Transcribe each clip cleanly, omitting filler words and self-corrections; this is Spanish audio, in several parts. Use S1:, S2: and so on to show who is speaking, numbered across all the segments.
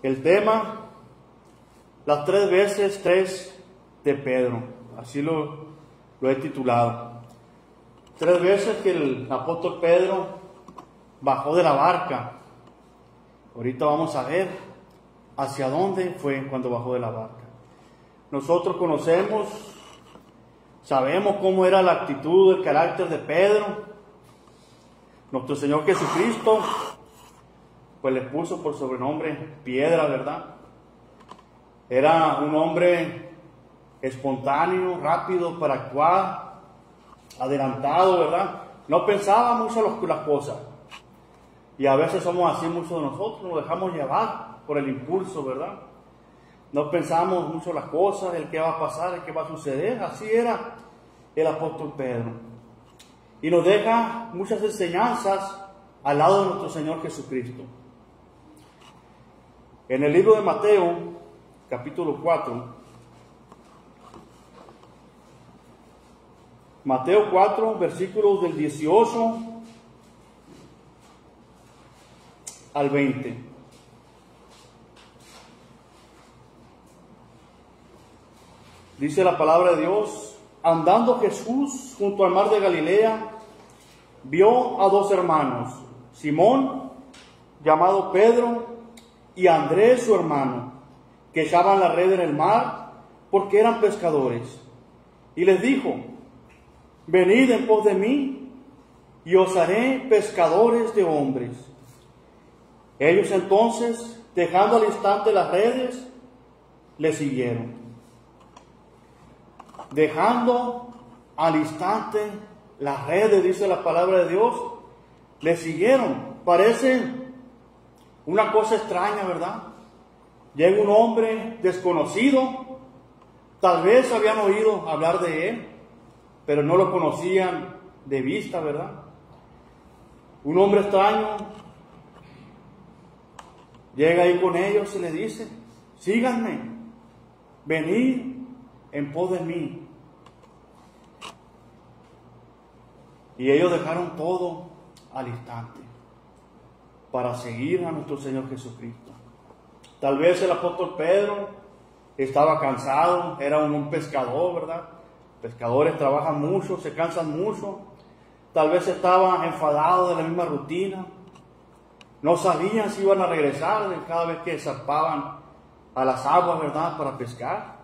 S1: El tema, las 3 veces 3 de Pedro, así lo he titulado. 3 veces que el apóstol Pedro bajó de la barca. Ahorita vamos a ver hacia dónde fue cuando bajó de la barca. Nosotros conocemos, sabemos cómo era la actitud, el carácter de Pedro. Nuestro Señor Jesucristo, pues le puso por sobrenombre Piedra, ¿verdad? Era un hombre espontáneo, rápido para actuar, adelantado, ¿verdad? No pensaba mucho las cosas. Y a veces somos así muchos de nosotros, nos dejamos llevar por el impulso, ¿verdad? No pensamos mucho las cosas, el qué va a pasar, el qué va a suceder. Así era el apóstol Pedro. Y nos deja muchas enseñanzas al lado de nuestro Señor Jesucristo. En el libro de Mateo, capítulo 4, Mateo 4, versículos del 18 al 20. Dice la palabra de Dios: andando Jesús junto al mar de Galilea, vio a 2 hermanos, Simón, llamado Pedro, y Andrés su hermano, que echaban la red en el mar, porque eran pescadores. Y les dijo: venid en pos de mí, y os haré pescadores de hombres. Ellos entonces, dejando al instante las redes, le siguieron. Dejando al instante las redes, dice la palabra de Dios, le siguieron. Parece una cosa extraña, ¿verdad? Llega un hombre desconocido, tal vez habían oído hablar de él, pero no lo conocían de vista, ¿verdad? Un hombre extraño llega ahí con ellos y le dice: síganme, venid en pos de mí. Y ellos dejaron todo al instante para seguir a nuestro Señor Jesucristo. Tal vez el apóstol Pedro estaba cansado, era un pescador, ¿verdad? Pescadores trabajan mucho, se cansan mucho. Tal vez estaba enfadado de la misma rutina. No sabían si iban a regresar cada vez que zarpaban a las aguas, ¿verdad?, para pescar.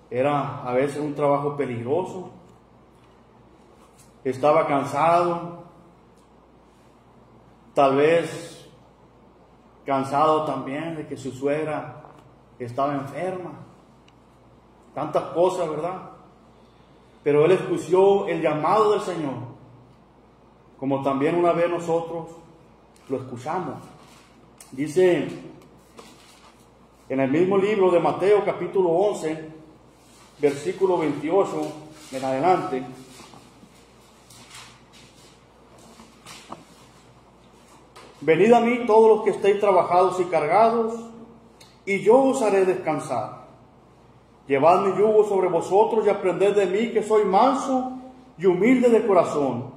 S1: Era a veces un trabajo peligroso. Estaba cansado, tal vez cansado también de que su suegra estaba enferma. Tantas cosas, ¿verdad? Pero él escuchó el llamado del Señor, como también una vez nosotros lo escuchamos. Dice en el mismo libro de Mateo, capítulo 11, versículo 28 en adelante: venid a mí todos los que estéis trabajados y cargados, y yo os haré descansar. Llevad mi yugo sobre vosotros y aprended de mí, que soy manso y humilde de corazón,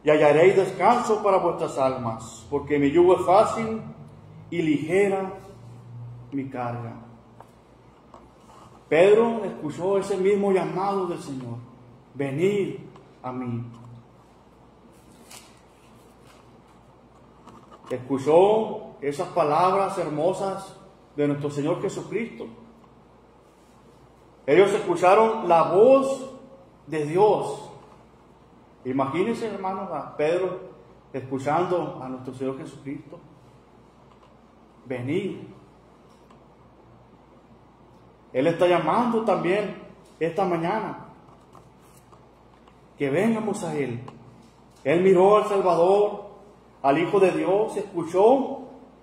S1: y hallaréis descanso para vuestras almas, porque mi yugo es fácil y ligera mi carga. Pedro escuchó ese mismo llamado del Señor: venid a mí. Escuchó esas palabras hermosas de nuestro Señor Jesucristo. Ellos escucharon la voz de Dios. Imagínense, hermanos, a Pedro escuchando a nuestro Señor Jesucristo: venid. Él está llamando también esta mañana que vengamos a Él. Él miró al Salvador, al Hijo de Dios, escuchó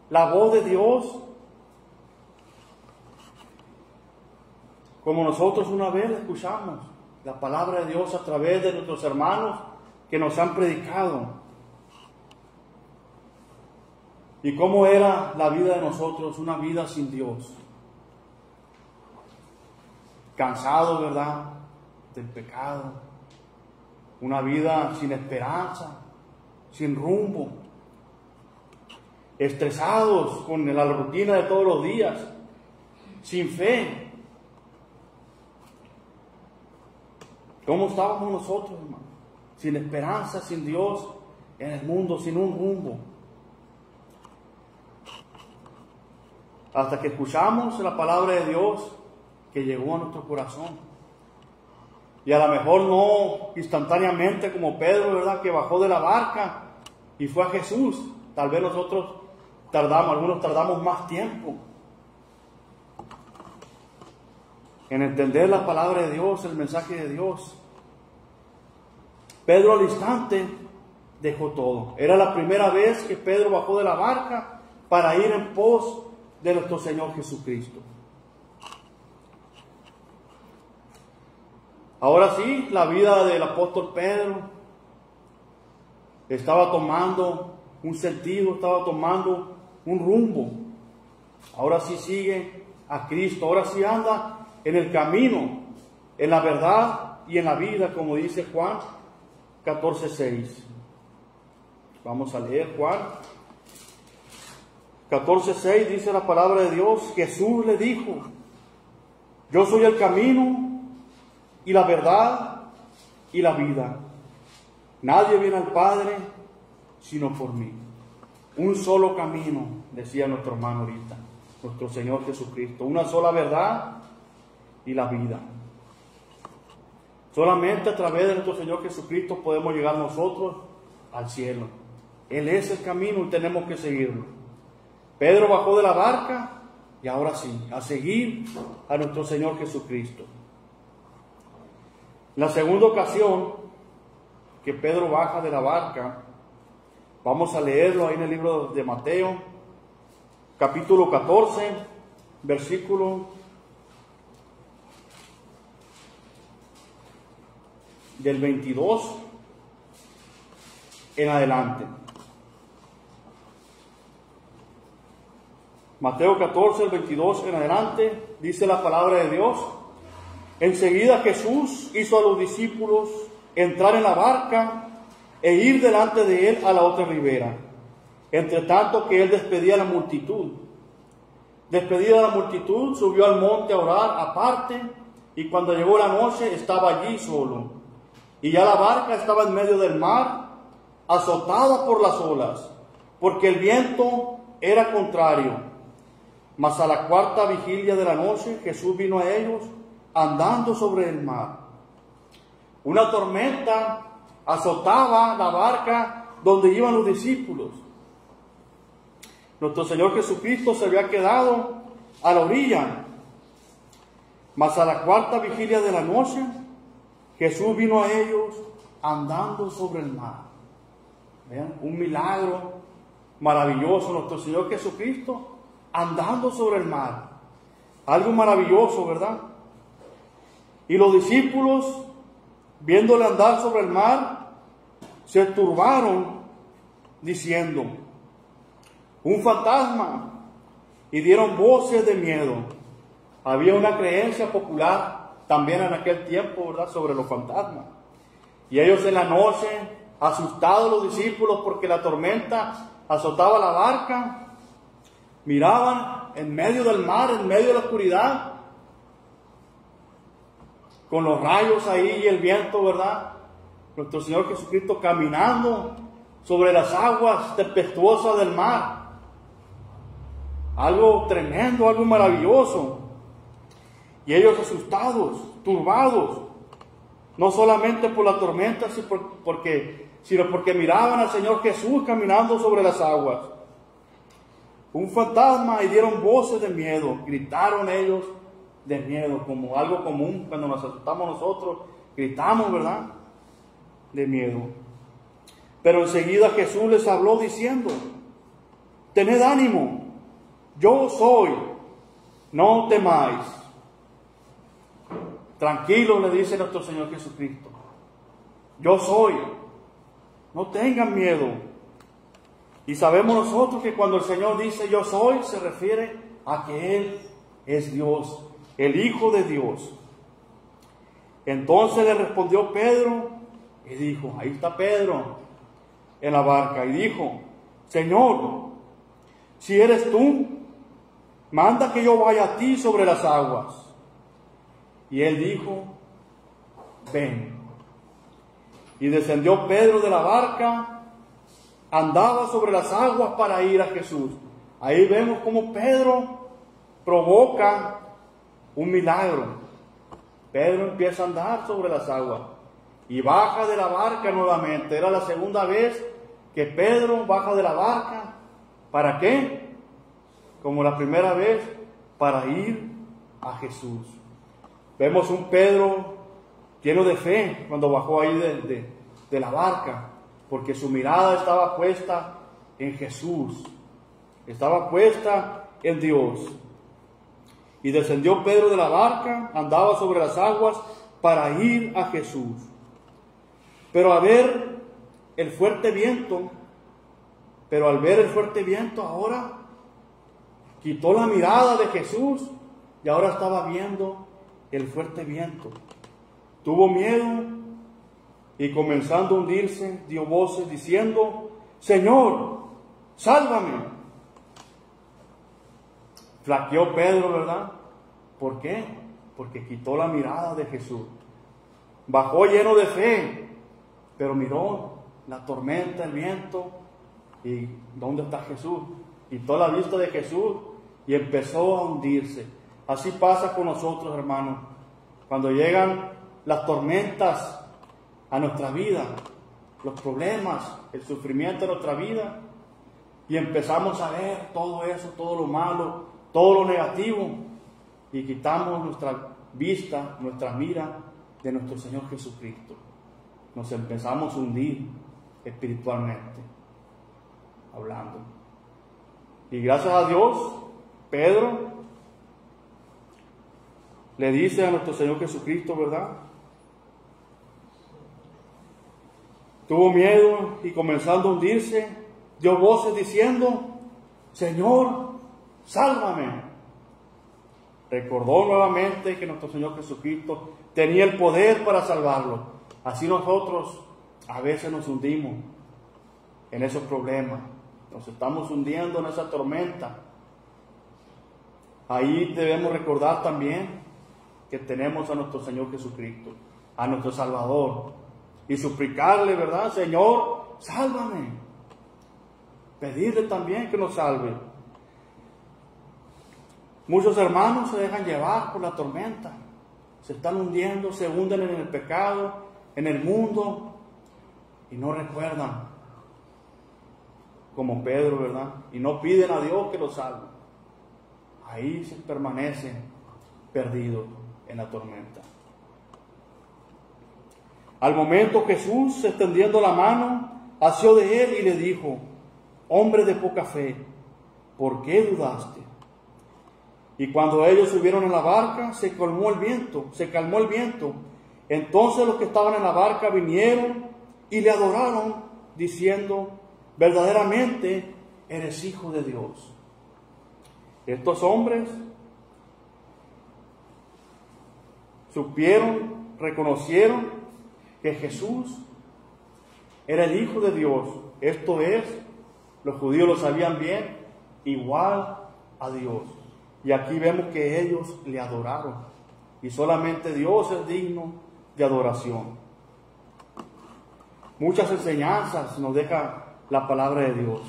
S1: la voz de Dios, como nosotros una vez escuchamos la palabra de Dios a través de nuestros hermanos que nos han predicado. Y cómo era la vida de nosotros, una vida sin Dios. Cansado, ¿verdad?, del pecado. Una vida sin esperanza, sin rumbo. estresados con la rutina de todos los días, sin fe. ¿Cómo estábamos nosotros, hermano? Sin esperanza, sin Dios en el mundo, sin un rumbo. Hasta que escuchamos la palabra de Dios que llegó a nuestro corazón. Y a lo mejor no instantáneamente como Pedro, ¿verdad?, que bajó de la barca y fue a Jesús. Tal vez nosotros algunos tardamos más tiempo en entender la palabra de Dios, el mensaje de Dios. Pedro al instante dejó todo. Era la primera vez que Pedro bajó de la barca para ir en pos de nuestro Señor Jesucristo. Ahora sí, la vida del apóstol Pedro estaba tomando un sentido, estaba tomando un rumbo. Ahora sí sigue a Cristo, ahora sí anda en el camino, en la verdad y en la vida, como dice Juan 14:6. Vamos a leer Juan 14:6, dice la palabra de Dios. Jesús le dijo: yo soy el camino y la verdad y la vida. Nadie viene al Padre sino por mí. Un solo camino, decía nuestro hermano ahorita, nuestro Señor Jesucristo. Una sola verdad y la vida. Solamente a través de nuestro Señor Jesucristo podemos llegar nosotros al cielo. Él es el camino y tenemos que seguirlo. Pedro bajó de la barca y ahora sí, a seguir a nuestro Señor Jesucristo. La segunda ocasión que Pedro baja de la barca, vamos a leerlo ahí en el libro de Mateo, capítulo 14, versículo del 22 en adelante. Mateo 14, el 22 en adelante, dice la palabra de Dios. Enseguida Jesús hizo a los discípulos entrar en la barca e ir delante de él a la otra ribera, entre tanto que él despedía a la multitud. Despedida la multitud, subió al monte a orar aparte, y cuando llegó la noche estaba allí solo. Y ya la barca estaba en medio del mar, azotada por las olas, porque el viento era contrario. Mas a la cuarta vigilia de la noche Jesús vino a ellos andando sobre el mar. Una tormenta azotaba la barca donde iban los discípulos. Nuestro Señor Jesucristo se había quedado a la orilla. Mas a la cuarta vigilia de la noche Jesús vino a ellos andando sobre el mar. ¿Vean? Un milagro maravilloso, nuestro Señor Jesucristo andando sobre el mar. Algo maravilloso, ¿verdad? Y los discípulos, viéndole andar sobre el mar, se turbaron diciendo: un fantasma, y dieron voces de miedo. Había una creencia popular también en aquel tiempo, ¿verdad?, sobre los fantasmas. Y ellos en la noche, asustados los discípulos porque la tormenta azotaba la barca, miraban en medio del mar, en medio de la oscuridad, con los rayos ahí y el viento, ¿verdad? Nuestro Señor Jesucristo caminando sobre las aguas tempestuosas del mar. Algo tremendo, algo maravilloso. Y ellos asustados, turbados, no solamente por la tormenta, sino porque miraban al Señor Jesús caminando sobre las aguas. Un fantasma, y dieron voces de miedo, gritaron ellos de miedo, como algo común cuando nos asustamos nosotros, gritamos, ¿verdad?, de miedo. Pero enseguida Jesús les habló diciendo: tened ánimo, yo soy, no temáis. Tranquilo, le dice nuestro Señor Jesucristo, yo soy, no tengan miedo. Y sabemos nosotros que cuando el Señor dice yo soy, se refiere a que Él es Dios, el Hijo de Dios. Entonces le respondió Pedro y dijo, ahí está Pedro en la barca, y dijo: Señor, si eres tú, manda que yo vaya a ti sobre las aguas. Y él dijo, ven. Y descendió Pedro de la barca, andaba sobre las aguas para ir a Jesús. Ahí vemos cómo Pedro provoca un milagro. Pedro empieza a andar sobre las aguas y baja de la barca nuevamente. Era la segunda vez que Pedro baja de la barca. ¿Para qué? Como la primera vez, para ir a Jesús. Vemos un Pedro lleno de fe cuando bajó ahí de la barca, porque su mirada estaba puesta en Jesús, estaba puesta en Dios. Y descendió Pedro de la barca, andaba sobre las aguas para ir a Jesús. Pero al ver el fuerte viento, ahora quitó la mirada de Jesús y ahora estaba viendo el fuerte viento. Tuvo miedo y comenzando a hundirse, dio voces diciendo, Señor, sálvame. Flaqueó Pedro, ¿verdad? ¿Por qué? Porque quitó la mirada de Jesús. Bajó lleno de fe, pero miró la tormenta, el viento, y ¿dónde está Jesús? Quitó la vista de Jesús y empezó a hundirse. Así pasa con nosotros, hermanos. Cuando llegan las tormentas a nuestra vida, los problemas, el sufrimiento de nuestra vida, y empezamos a ver todo eso, todo lo malo, todo lo negativo, y quitamos nuestra vista, nuestra mira de nuestro Señor Jesucristo. Nos empezamos a hundir espiritualmente, hablando. Y gracias a Dios, Pedro le dice a nuestro Señor Jesucristo, ¿verdad? Tuvo miedo y comenzando a hundirse, dio voces diciendo, Señor, sálvame. Recordó nuevamente que nuestro Señor Jesucristo tenía el poder para salvarlo. Así nosotros a veces nos hundimos en esos problemas, nos estamos hundiendo en esa tormenta. Ahí debemos recordar también que tenemos a nuestro Señor Jesucristo, a nuestro Salvador, y suplicarle, ¿verdad? Señor, sálvame. Pedirle también que nos salve. Muchos hermanos se dejan llevar por la tormenta, se están hundiendo, se hunden en el pecado, en el mundo, y no recuerdan, como Pedro, ¿verdad? Y no piden a Dios que los salve. Ahí se permanecen perdidos en la tormenta. Al momento Jesús, extendiendo la mano, asió de él y le dijo, hombre de poca fe, ¿por qué dudaste? Y cuando ellos subieron en la barca, se calmó el viento. Entonces los que estaban en la barca vinieron y le adoraron, diciendo, verdaderamente eres hijo de Dios. Estos hombres supieron, reconocieron que Jesús era el Hijo de Dios. Esto es, los judíos lo sabían bien, igual a Dios. Y aquí vemos que ellos le adoraron. Y solamente Dios es digno de adoración. Muchas enseñanzas nos deja la palabra de Dios.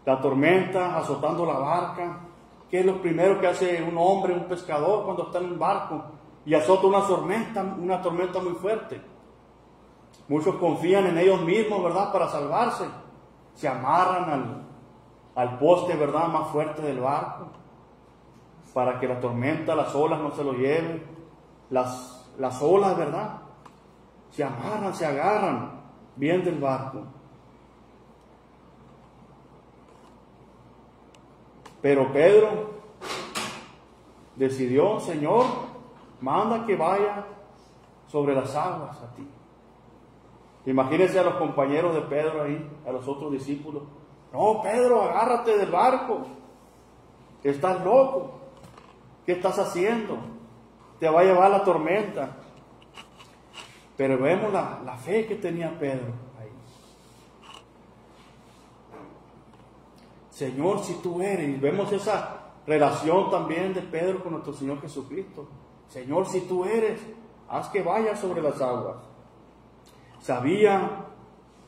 S1: La tormenta azotando la barca. ¿Qué es lo primero que hace un hombre, un pescador, cuando está en un barco y azota una tormenta muy fuerte? Muchos confían en ellos mismos, ¿verdad?, para salvarse. Se amarran al poste, ¿verdad?, más fuerte del barco, para que la tormenta, las olas no se lo lleven. Las olas, ¿verdad?, se amarran, se agarran bien del barco. Pero Pedro decidió, Señor, manda que vaya sobre las aguas a ti. Imagínense a los compañeros de Pedro ahí, a los otros discípulos. No, Pedro, agárrate del barco. Estás loco. ¿Qué estás haciendo? Te va a llevar la tormenta. Pero vemos la fe que tenía Pedro ahí. Señor, si tú eres. Y vemos esa relación también de Pedro con nuestro Señor Jesucristo. Señor, si tú eres, haz que vaya sobre las aguas. Sabía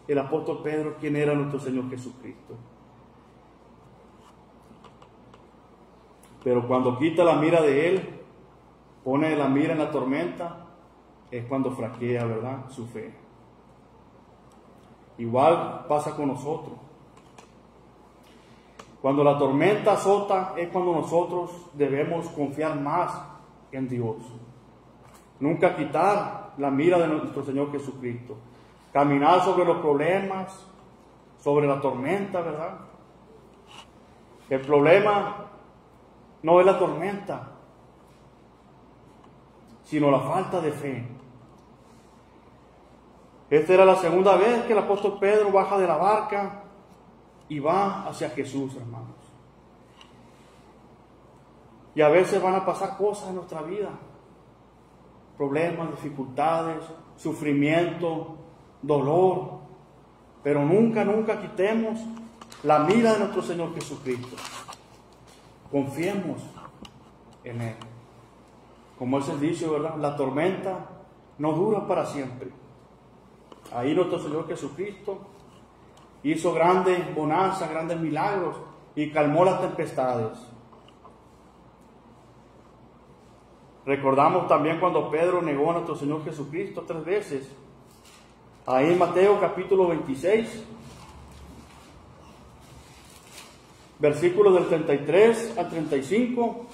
S1: el apóstol Pedro quién era nuestro Señor Jesucristo. Pero cuando quita la mira de Él, pone la mira en la tormenta, es cuando fraquea, ¿verdad?, su fe. Igual pasa con nosotros. Cuando la tormenta azota es cuando nosotros debemos confiar más en Dios. Nunca quitar la mira de nuestro Señor Jesucristo. Caminar sobre los problemas, sobre la tormenta, ¿verdad? El problema no es la tormenta, sino la falta de fe. Esta era la segunda vez que el apóstol Pedro baja de la barca y va hacia Jesús, hermanos. Y a veces van a pasar cosas en nuestra vida. Problemas, dificultades, sufrimiento, dolor. Pero nunca, nunca quitemos la mira de nuestro Señor Jesucristo. Confiemos en Él. Como es el dicho, ¿verdad? La tormenta no dura para siempre. Ahí nuestro Señor Jesucristo hizo grandes bonanzas, grandes milagros y calmó las tempestades. Recordamos también cuando Pedro negó a nuestro Señor Jesucristo 3 veces. Ahí en Mateo capítulo 26, versículos del 33 al 35.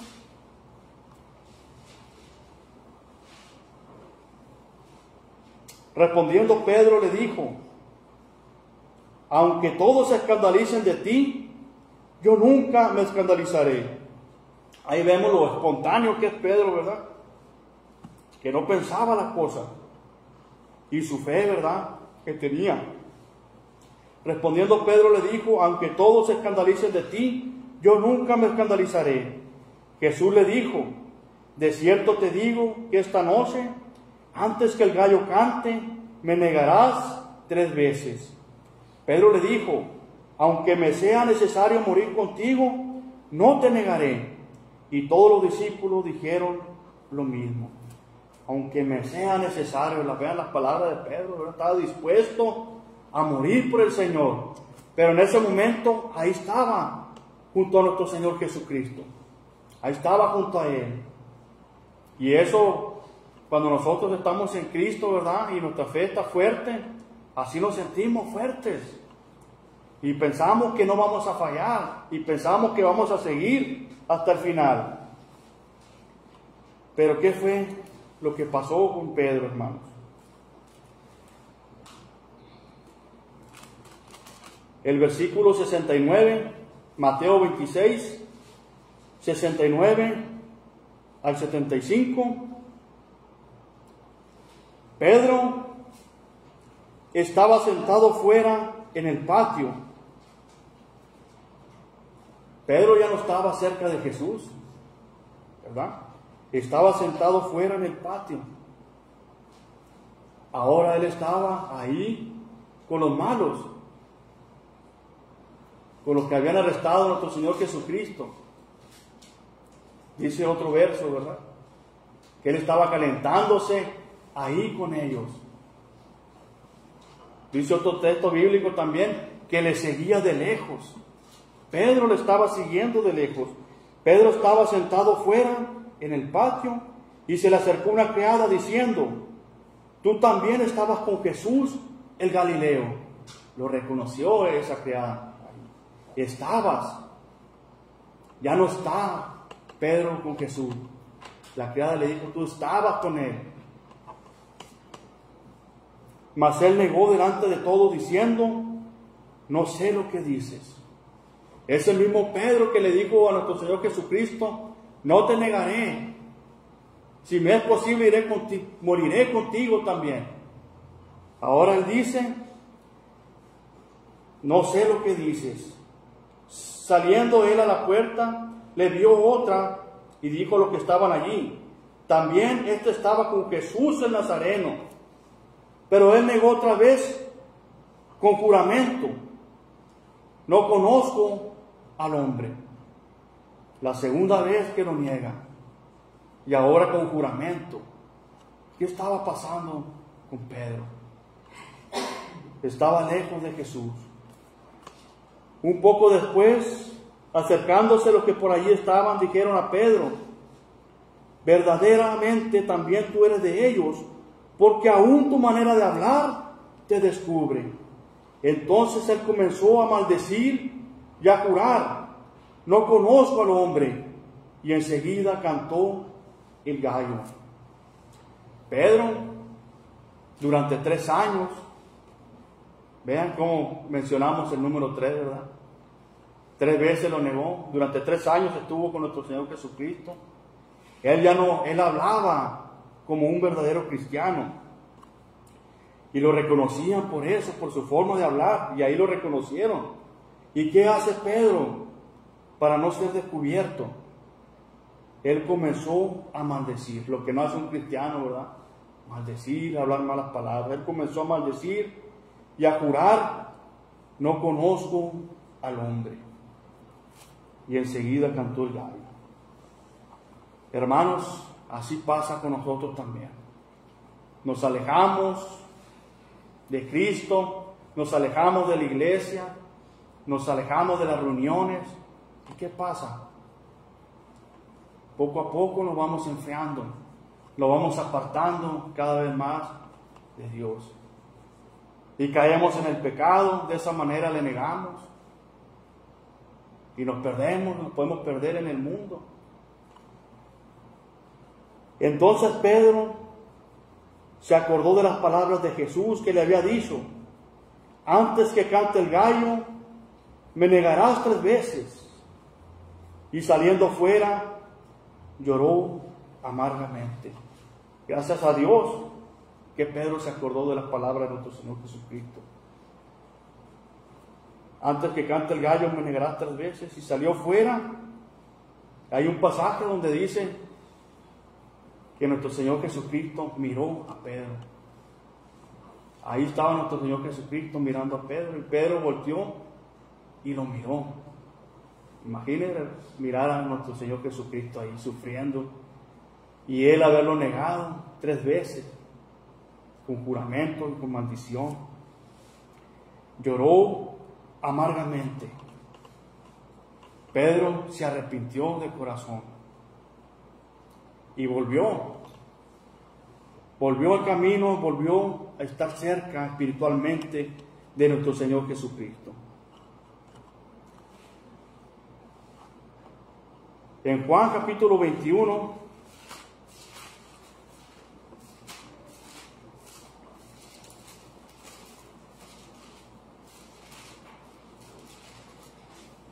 S1: Respondiendo Pedro le dijo: aunque todos se escandalicen de ti, yo nunca me escandalizaré. Ahí vemos lo espontáneo que es Pedro, ¿verdad? Que no pensaba las cosas. Y su fe, ¿verdad?, que tenía. Respondiendo Pedro le dijo: aunque todos se escandalicen de ti, yo nunca me escandalizaré. Jesús le dijo: de cierto te digo que esta noche, antes que el gallo cante, me negarás 3 veces. Pedro le dijo: aunque me sea necesario morir contigo, no te negaré. Y todos los discípulos dijeron lo mismo. Aunque me sea necesario, vean las palabras de Pedro, ¿verdad? Estaba dispuesto a morir por el Señor. Pero en ese momento, ahí estaba, junto a nuestro Señor Jesucristo. Ahí estaba junto a Él. Y eso, cuando nosotros estamos en Cristo, ¿verdad?, y nuestra fe está fuerte, así nos sentimos fuertes. Y pensamos que no vamos a fallar. Y pensamos que vamos a seguir hasta el final. Pero ¿qué fue lo que pasó con Pedro, hermanos? El versículo 69, Mateo 26, 69 al 75. Pedro estaba sentado fuera en el patio. Pedro ya no estaba cerca de Jesús, ¿verdad? Estaba sentado fuera en el patio. Ahora él estaba ahí con los malos, con los que habían arrestado a nuestro Señor Jesucristo. Dice otro verso, ¿verdad?, que él estaba calentándose ahí con ellos. Dice otro texto bíblico también que le seguía de lejos. Pedro le estaba siguiendo de lejos. Pedro estaba sentado fuera en el patio y se le acercó una criada diciendo: tú también estabas con Jesús el Galileo. Lo reconoció esa criada. Estabas. Ya no está Pedro con Jesús. La criada le dijo: tú estabas con él. Mas él negó delante de todos diciendo: no sé lo que dices. Es el mismo Pedro que le dijo a nuestro Señor Jesucristo: no te negaré. Si me es posible, moriré contigo también. Ahora él dice: no sé lo que dices. Saliendo él a la puerta, le vio otra y dijo a los que estaban allí: también este estaba con Jesús el Nazareno. Pero él negó otra vez con juramento: no conozco al hombre. La segunda vez que lo niega. Y ahora con juramento. ¿Qué estaba pasando con Pedro? Estaba lejos de Jesús. Un poco después, acercándose los que por allí estaban, dijeron a Pedro: verdaderamente también tú eres de ellos, porque aún tu manera de hablar te descubre. Entonces él comenzó a maldecir y a jurar: no conozco al hombre. Y enseguida cantó el gallo. Pedro, durante 3 años, vean cómo mencionamos el número 3, ¿verdad? 3 veces lo negó. Durante 3 años estuvo con nuestro Señor Jesucristo. Él hablaba como un verdadero cristiano. Y lo reconocían por eso, por su forma de hablar. Y ahí lo reconocieron. ¿Y qué hace Pedro para no ser descubierto? Él comenzó a maldecir, lo que no hace un cristiano, ¿verdad? Maldecir, hablar malas palabras. Él comenzó a maldecir y a jurar: no conozco al hombre. Y enseguida cantó el gallo. Hermanos, así pasa con nosotros también. Nos alejamos de Cristo, nos alejamos de la iglesia, nos alejamos de las reuniones. ¿Y qué pasa? Poco a poco nos vamos enfriando, nos vamos apartando cada vez más de Dios. Y caemos en el pecado, de esa manera le negamos. Y nos perdemos, nos podemos perder en el mundo. Entonces Pedro se acordó de las palabras de Jesús que le había dicho: antes que cante el gallo, me negarás 3 veces. Y saliendo fuera, lloró amargamente. Gracias a Dios que Pedro se acordó de las palabras de nuestro Señor Jesucristo. Antes que cante el gallo, me negarás 3 veces. Y salió fuera. Hay un pasaje donde dice que nuestro Señor Jesucristo miró a Pedro. Ahí estaba nuestro Señor Jesucristo mirando a Pedro, y Pedro volteó y lo miró. Imagínense mirar a nuestro Señor Jesucristo ahí sufriendo, y él haberlo negado 3 veces, con juramento y con maldición. Lloró amargamente. Pedro se arrepintió de corazón y volvió al camino, volvió a estar cerca espiritualmente de nuestro Señor Jesucristo. En Juan capítulo 21,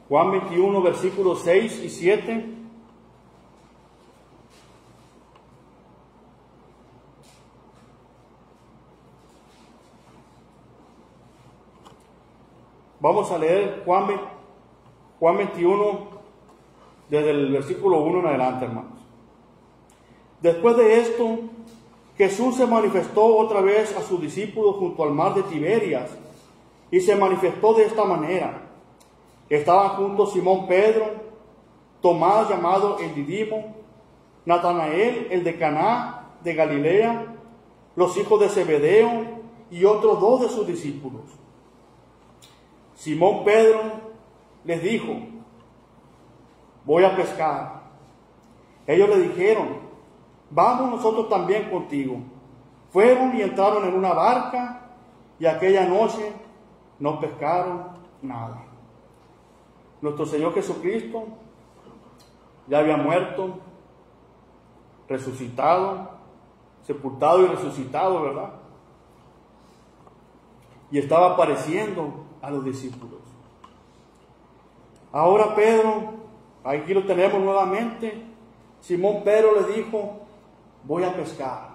S1: Juan 21, versículos 6 y 7. Vamos a leer Juan 21, desde el versículo 1 en adelante, hermanos. Después de esto, Jesús se manifestó otra vez a sus discípulos junto al mar de Tiberias, y se manifestó de esta manera. Estaban juntos Simón Pedro, Tomás llamado el Didimo, Natanael el de Caná de Galilea, los hijos de Zebedeo y otros 2 de sus discípulos. Simón Pedro les dijo: voy a pescar. Ellos le dijeron: vamos nosotros también contigo. Fueron y entraron en una barca, y aquella noche no pescaron nada. Nuestro Señor Jesucristo ya había muerto, resucitado, sepultado y resucitado, ¿verdad? Y estaba apareciendo a los discípulos. Ahora Pedro, aquí lo tenemos nuevamente. Simón Pedro le dijo: voy a pescar.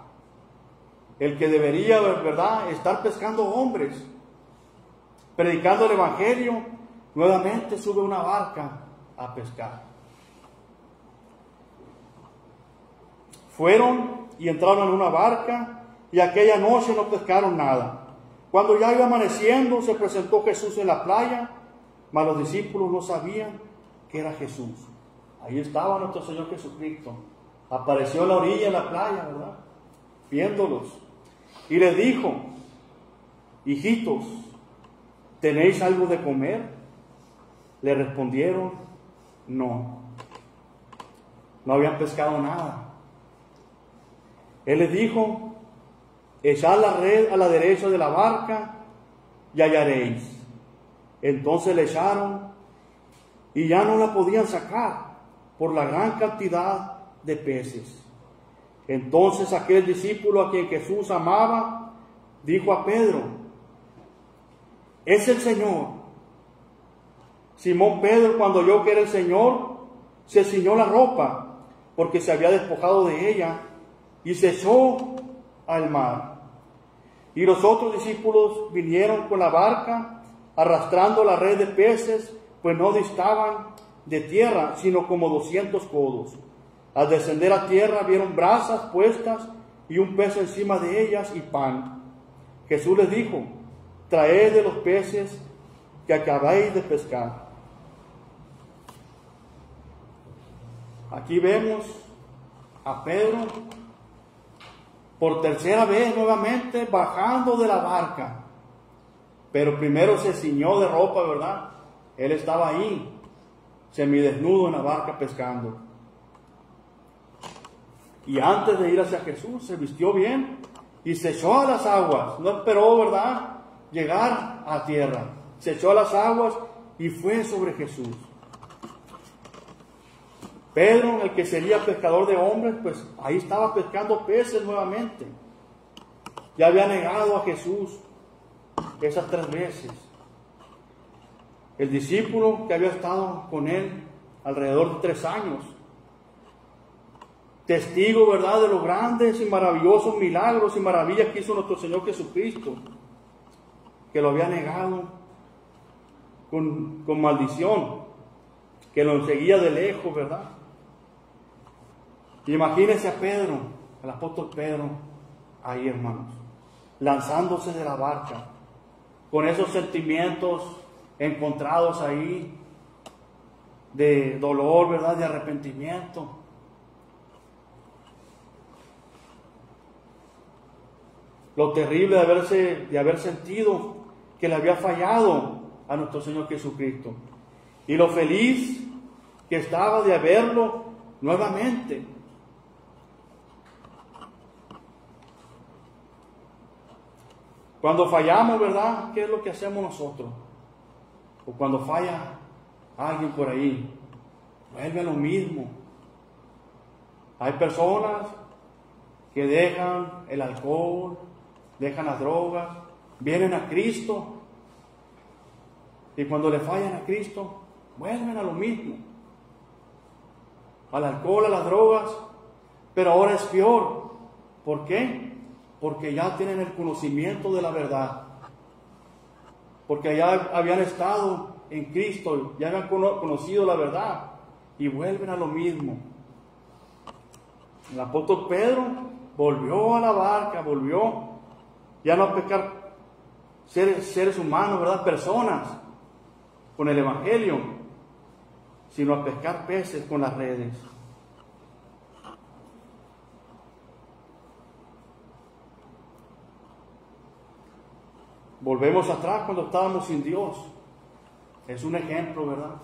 S1: El que debería, ¿verdad?, estar pescando hombres, predicando el Evangelio, nuevamente sube a una barca a pescar. Fueron y entraron en una barca, y aquella noche no pescaron nada. Cuando ya iba amaneciendo, se presentó Jesús en la playa, mas los discípulos no sabían que era Jesús. Ahí estaba nuestro Señor Jesucristo. Apareció en la orilla, en la playa, ¿verdad? Viéndolos. Y les dijo: hijitos, ¿tenéis algo de comer? Le respondieron: no. No habían pescado nada. Él les dijo: echad la red a la derecha de la barca y hallaréis. Entonces le echaron y ya no la podían sacar por la gran cantidad de peces. Entonces aquel discípulo a quien Jesús amaba dijo a Pedro: es el Señor. Simón Pedro, cuando oyó que era el Señor, se ciñó la ropa, porque se había despojado de ella, y se echó al mar. Y los otros discípulos vinieron con la barca, arrastrando la red de peces, pues no distaban de tierra, sino como 200 codos. Al descender a tierra vieron brasas puestas y un pez encima de ellas y pan. Jesús les dijo: traed de los peces que acabáis de pescar. Aquí vemos a Pedro por tercera vez nuevamente bajando de la barca. Pero primero se ciñó de ropa, ¿verdad? Él estaba ahí, semidesnudo en la barca pescando. Y antes de ir hacia Jesús se vistió bien y se echó a las aguas. No esperó, ¿verdad?, llegar a tierra. Se echó a las aguas y fue sobre Jesús. Pedro, el que sería pescador de hombres, pues ahí estaba pescando peces nuevamente. Ya había negado a Jesús esas 3 veces. El discípulo que había estado con él alrededor de 3 años, testigo, ¿verdad?, de los grandes y maravillosos milagros y maravillas que hizo nuestro Señor Jesucristo, que lo había negado con maldición, que lo seguía de lejos, ¿verdad? Imagínense a Pedro, al apóstol Pedro, ahí, hermanos, lanzándose de la barca, con esos sentimientos encontrados ahí, de dolor, ¿verdad?, de arrepentimiento. Lo terrible de haber sentido que le había fallado a nuestro Señor Jesucristo. Y lo feliz que estaba de verlo nuevamente. Cuando fallamos, ¿verdad?, ¿qué es lo que hacemos nosotros? O cuando falla alguien por ahí, vuelve a lo mismo. Hay personas que dejan el alcohol, dejan las drogas, vienen a Cristo, y cuando le fallan a Cristo, vuelven a lo mismo, al alcohol, a las drogas, pero ahora es peor. ¿Por qué? Porque ya tienen el conocimiento de la verdad, porque ya habían estado en Cristo, ya habían conocido la verdad, y vuelven a lo mismo. El apóstol Pedro volvió a la barca, volvió ya no a pescar seres humanos, ¿verdad?, personas, con el Evangelio, sino a pescar peces con las redes. Volvemos atrás cuando estábamos sin Dios. Es un ejemplo, ¿verdad?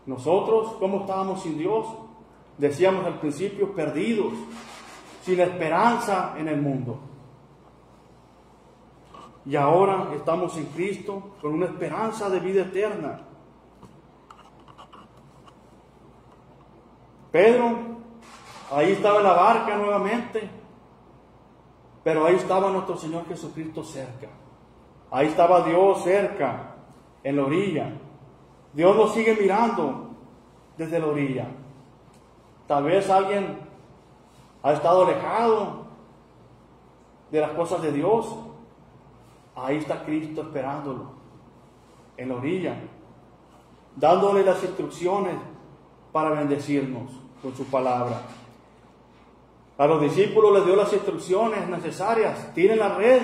S1: Nosotros, ¿cómo estábamos sin Dios? Decíamos al principio, perdidos, sin esperanza en el mundo. Y ahora estamos en Cristo con una esperanza de vida eterna. Pedro, ahí estaba en la barca nuevamente, pero ahí estaba nuestro Señor Jesucristo cerca. Ahí estaba Dios cerca, en la orilla. Dios nos sigue mirando desde la orilla. Tal vez alguien ha estado alejado de las cosas de Dios. Ahí está Cristo esperándolo, en la orilla, dándole las instrucciones para bendecirnos con su palabra. A los discípulos les dio las instrucciones necesarias. Tiren la red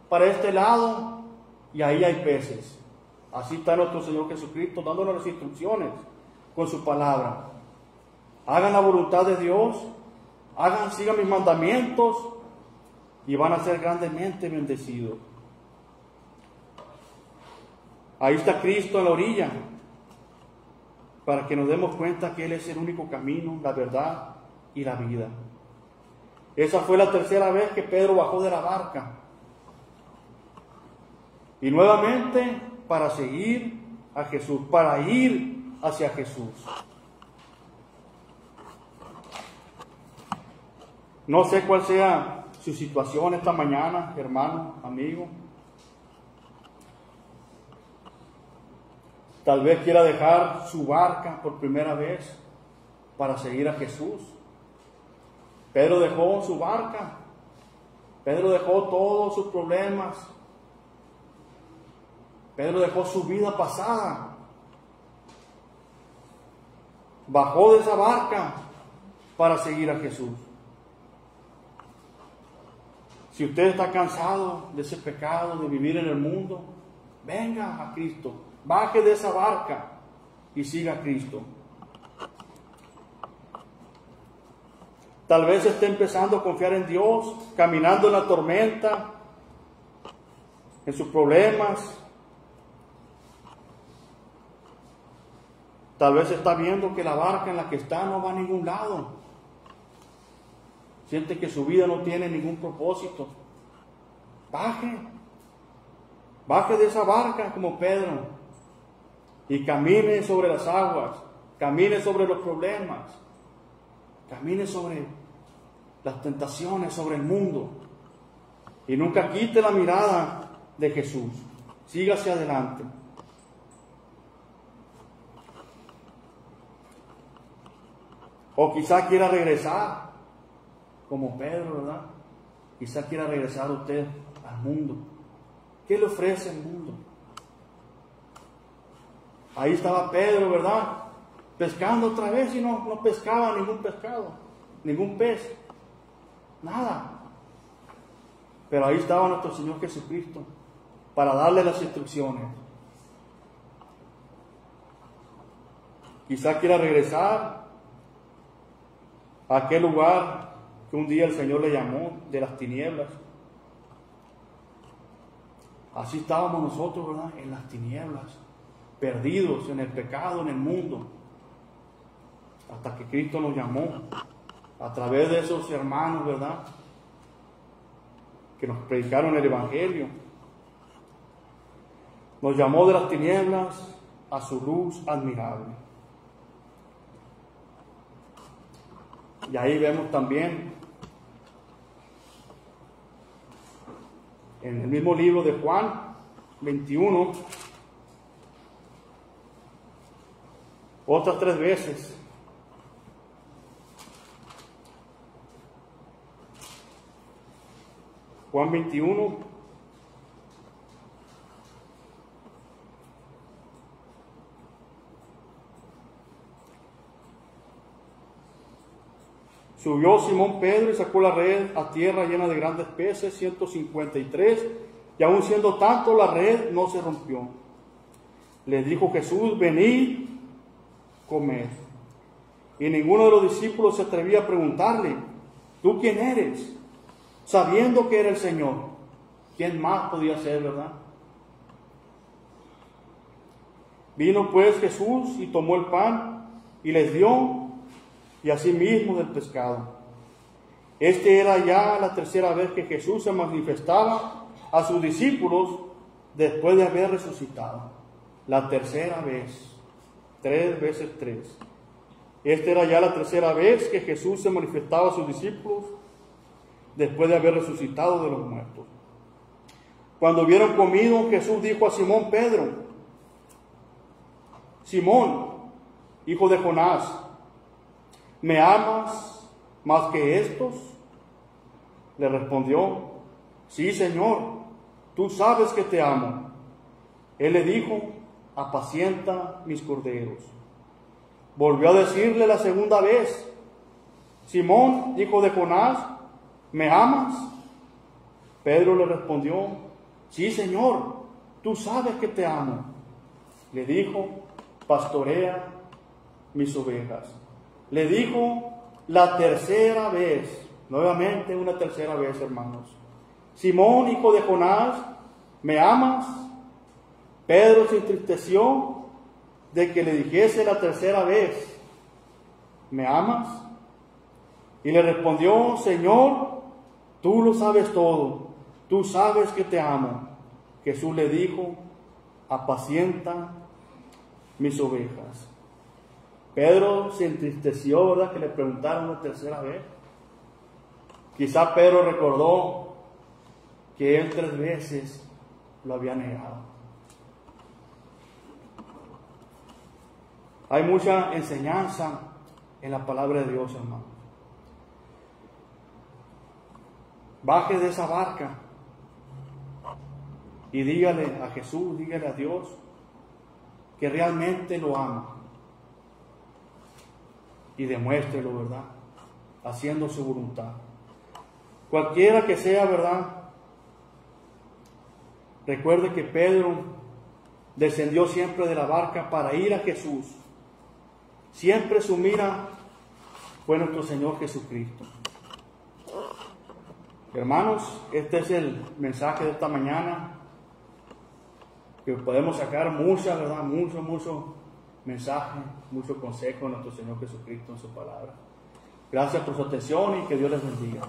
S1: para este lado y ahí hay peces. Así está nuestro Señor Jesucristo dándonos las instrucciones. con su palabra. Hagan la voluntad de Dios, sigan mis mandamientos y van a ser grandemente bendecidos. Ahí está Cristo en la orilla, para que nos demos cuenta que Él es el único camino, la verdad y la vida. Esa fue la tercera vez que Pedro bajó de la barca. Y nuevamente para seguir a Jesús, para ir hacia Jesús. No sé cuál sea su situación esta mañana, hermano, amigo. Tal vez quiera dejar su barca por primera vez para seguir a Jesús. Pedro dejó su barca. Pedro dejó todos sus problemas. Pedro dejó su vida pasada. Bajó de esa barca para seguir a Jesús. Si usted está cansado de ese pecado, de vivir en el mundo, venga a Cristo. Baje de esa barca y siga a Cristo. Tal vez esté empezando a confiar en Dios, caminando en la tormenta, en sus problemas. Tal vez está viendo que la barca en la que está no va a ningún lado. Siente que su vida no tiene ningún propósito. Baje de esa barca como Pedro y camine sobre las aguas, camine sobre los problemas, camine sobre las tentaciones, sobre el mundo, y nunca quite la mirada de Jesús. Siga hacia adelante. O quizá quiera regresar como Pedro, ¿verdad? Quizá quiera regresar usted al mundo. ¿Qué le ofrece el mundo? Ahí estaba Pedro, ¿verdad? Pescando otra vez y no pescaba ningún pescado, ningún pez, nada. Pero ahí estaba nuestro Señor Jesucristo para darle las instrucciones. Quizá quiera regresar a aquel lugar que un día el Señor le llamó de las tinieblas. Así estábamos nosotros, ¿verdad? En las tinieblas, perdidos en el pecado, en el mundo, hasta que Cristo nos llamó a través de esos hermanos, ¿verdad?, que nos predicaron el Evangelio. Nos llamó de las tinieblas a su luz admirable. Y ahí vemos también en el mismo libro de Juan 21, otras 3 veces. Juan 21, subió Simón Pedro y sacó la red a tierra llena de grandes peces, 153, y aun siendo tanto la red no se rompió. Les dijo Jesús: venid, comed. Y ninguno de los discípulos se atrevía a preguntarle: ¿tú quién eres?, sabiendo que era el Señor. ¿Quién más podía ser, verdad? Vino pues Jesús y tomó el pan y les dio, y asimismo del pescado. Era ya la tercera vez que Jesús se manifestaba a sus discípulos después de haber resucitado. La tercera vez, 3 veces 3. Era ya la tercera vez que Jesús se manifestaba a sus discípulos después de haber resucitado de los muertos. Cuando hubieron comido, Jesús dijo a Simón Pedro: Simón, hijo de Jonás, ¿me amas más que estos? Le respondió: sí, Señor, tú sabes que te amo. Él le dijo: apacienta mis corderos. Volvió a decirle la segunda vez: Simón, hijo de Jonás, ¿me amas? Pedro le respondió: sí, Señor, tú sabes que te amo. Le dijo: pastorea mis ovejas. Le dijo la tercera vez, nuevamente una tercera vez, hermanos: Simón, hijo de Jonás, ¿me amas? Pedro se entristeció de que le dijese la tercera vez: ¿me amas? Y le respondió: Señor, tú lo sabes todo, tú sabes que te amo. Jesús le dijo: apacienta mis ovejas. Pedro se entristeció, ¿verdad?, que le preguntaron la tercera vez. Quizá Pedro recordó que él 3 veces lo había negado. Hay mucha enseñanza en la palabra de Dios, hermano. Baje de esa barca y dígale a Jesús, dígale a Dios que realmente lo ama. Y demuéstrelo, ¿verdad?, haciendo su voluntad. Cualquiera que sea, ¿verdad? Recuerde que Pedro descendió siempre de la barca para ir a Jesús. Siempre su mira fue nuestro Señor Jesucristo. Hermanos, este es el mensaje de esta mañana, que podemos sacar mucha, ¿verdad?, mucho mensaje, mucho consejo de nuestro Señor Jesucristo en su palabra. Gracias por su atención y que Dios les bendiga.